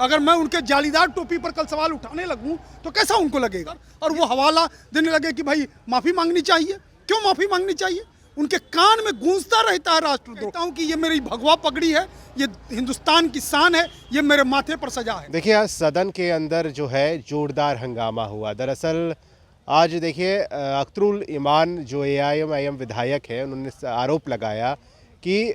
अगर मैं उनके जालीदार टोपी पर कल सवाल उठाने लगूं तो कैसा उनको लगेगा, और वो हवाला देने लगे कि भाई माफी मांगनी चाहिए। क्यों माफी मांगनी चाहिए? उनके कान में गूंजता रहता है राष्ट्रद्रोह। कहता हूं कि ये मेरी भगवा पगड़ी है, ये हिंदुस्तान की शान है, ये मेरे माथे पर सजा है। देखिए आज सदन के अंदर जो है जोरदार हंगामा हुआ। दरअसल आज देखिए अख्तरुल ईमान जो AIM विधायक है, उन्होंने आरोप लगाया कि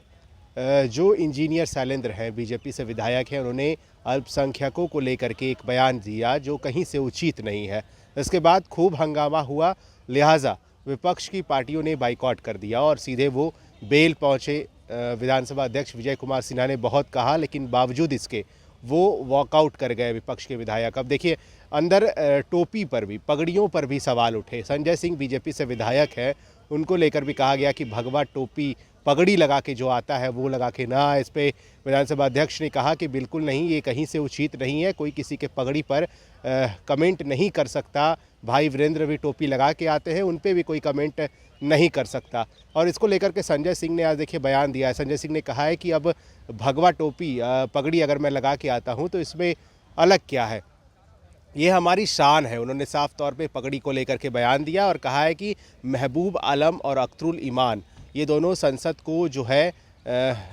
जो इंजीनियर शैलेंद्र हैं, बीजेपी से विधायक हैं, उन्होंने अल्पसंख्यकों को लेकर के एक बयान दिया जो कहीं से उचित नहीं है। इसके बाद खूब हंगामा हुआ, लिहाजा विपक्ष की पार्टियों ने बाइकॉट कर दिया और सीधे वो बेल पहुंचे। विधानसभा अध्यक्ष विजय कुमार सिन्हा ने बहुत कहा, लेकिन बावजूद इसके वो वॉकआउट कर गए विपक्ष के विधायक। अब देखिए अंदर टोपी पर भी, पगड़ियों पर भी सवाल उठे। संजय सिंह बीजेपी से विधायक है, उनको लेकर भी कहा गया कि भगवा टोपी पगड़ी लगा के जो आता है वो लगा के ना। इस पे विधानसभा अध्यक्ष ने कहा कि बिल्कुल नहीं, ये कहीं से उचित नहीं है, कोई किसी के पगड़ी पर कमेंट नहीं कर सकता। भाई वीरेंद्र भी टोपी लगा के आते हैं, उन पे भी कोई कमेंट नहीं कर सकता। और इसको लेकर के संजय सिंह ने आज देखिए बयान दिया है। संजय सिंह ने कहा है कि अब भगवा टोपी पगड़ी अगर मैं लगा के आता हूँ तो इसमें अलग क्या है, ये हमारी शान है। उन्होंने साफ तौर पे पगड़ी को लेकर के बयान दिया और कहा है कि महबूब आलम और अख्तरुल ईमान ये दोनों संसद को जो है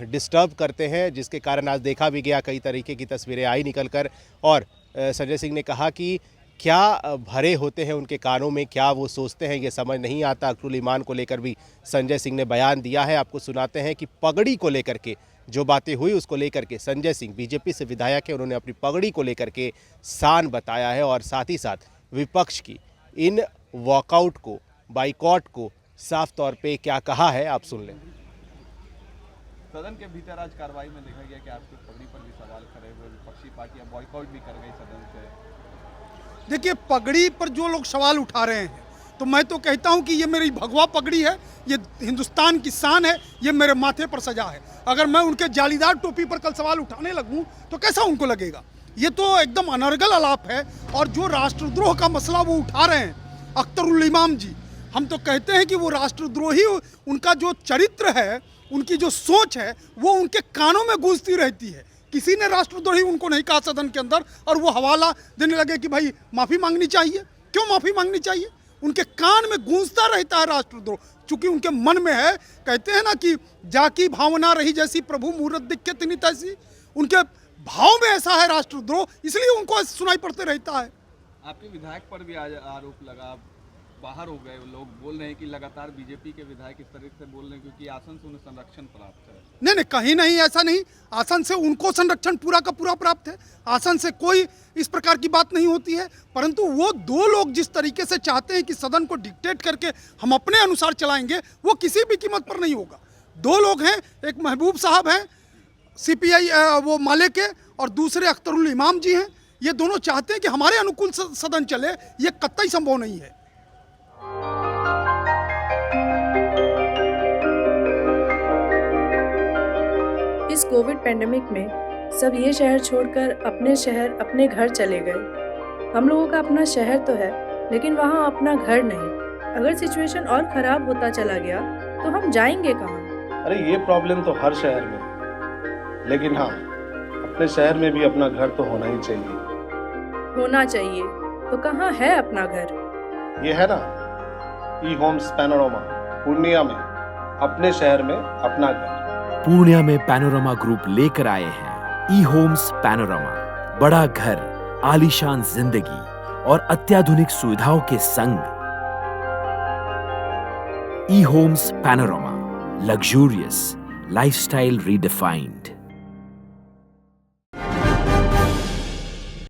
डिस्टर्ब करते हैं, जिसके कारण आज देखा भी गया कई तरीके की तस्वीरें आई निकल कर। और संजय सिंह ने कहा कि क्या भरे होते हैं उनके कानों में, क्या वो सोचते हैं, ये समझ नहीं आता। अख्तरुल ईमान को लेकर भी संजय सिंह ने बयान दिया है। आपको सुनाते हैं कि पगड़ी को लेकर के जो बातें हुई उसको लेकर के संजय सिंह बीजेपी से विधायक है, उन्होंने अपनी पगड़ी को लेकर के शान बताया है और साथ ही साथ विपक्ष की इन वॉकआउट को, बाइकॉट को साफ तौर पे क्या कहा है, आप सुन लें। सदन के भीतर आज कार्रवाई में देखा गया कि आपकी पगड़ी पर भी सवाल खड़े हुए, विपक्षी पार्टियां बॉयकॉट भी कर गई सदन से। देखिए पगड़ी पर जो लोग सवाल उठा रहे हैं, तो मैं तो कहता हूं कि ये मेरी भगवा पगड़ी है, ये हिंदुस्तान की शान है, ये मेरे माथे पर सजा है। अगर मैं उनके जालीदार टोपी पर कल सवाल उठाने लगूं तो कैसा उनको लगेगा? ये तो एकदम अनर्गल आलाप है। और जो राष्ट्रद्रोह का मसला वो उठा रहे हैं अख्तरुल इमाम जी, हम तो कहते हैं कि वो राष्ट्रद्रोही, उनका जो चरित्र है, उनकी जो सोच है, वो उनके कानों में गूंजती रहती है। किसी ने राष्ट्रद्रोही उनको नहीं कहा सदन के अंदर, और वो हवाला देने लगे कि भाई माफी मांगनी चाहिए। क्यों माफी मांगनी चाहिए? उनके कान में गूंजता रहता है राष्ट्रद्रोह, चूंकि उनके मन में है। कहते हैं ना कि जाकी भावना रही जैसी प्रभु मूरत दिखे तिनी तैसी, उनके भाव में ऐसा है राष्ट्रद्रोह, इसलिए उनको सुनाई पड़ते रहता है। आपके विधायक पर भी आज आरोप लगा, बाहर हो गए लोग, बोल रहे हैं कि लगातार बीजेपी के विधायक इस तरह से बोल रहे हैं क्योंकि आसन से उन्हें संरक्षण प्राप्त है। नहीं, कहीं नहीं, ऐसा नहीं। आसन से उनको संरक्षण पूरा का पूरा प्राप्त है, आसन से कोई इस प्रकार की बात नहीं होती है। परंतु वो दो लोग जिस तरीके से चाहते हैं कि सदन को डिक्टेट करके हम अपने अनुसार चलाएंगे, वो किसी भी कीमत पर नहीं होगा। दो लोग हैं, एक महबूब साहब हैं CPI वो माले के, और दूसरे अख्तरुल इमाम जी हैं। ये दोनों चाहते हैं कि हमारे अनुकूल सदन चले, ये कतई संभव नहीं है। इस कोविड पेंडेमिक में सब ये शहर छोड़कर अपने शहर, अपने घर चले गए। हम लोगों का अपना शहर तो है, लेकिन वहाँ अपना घर नहीं। अगर सिचुएशन और खराब होता चला गया तो हम जाएंगे कहाँ? अरे ये प्रॉब्लम तो हर शहर में है, लेकिन हाँ, अपने शहर में भी अपना घर तो होना ही चाहिए। होना चाहिए तो कहाँ है अपना घर? ये है ना, E-Homes पैनोरमा, पूर्णिया में, अपने शहर में अपना घर। पूर्णिया में पैनोरमा ग्रुप लेकर आए हैं E-Homes पैनोरमा। बड़ा घर, आलीशान जिंदगी और अत्याधुनिक सुविधाओं के संग। E-Homes panorama, luxurious lifestyle redefined.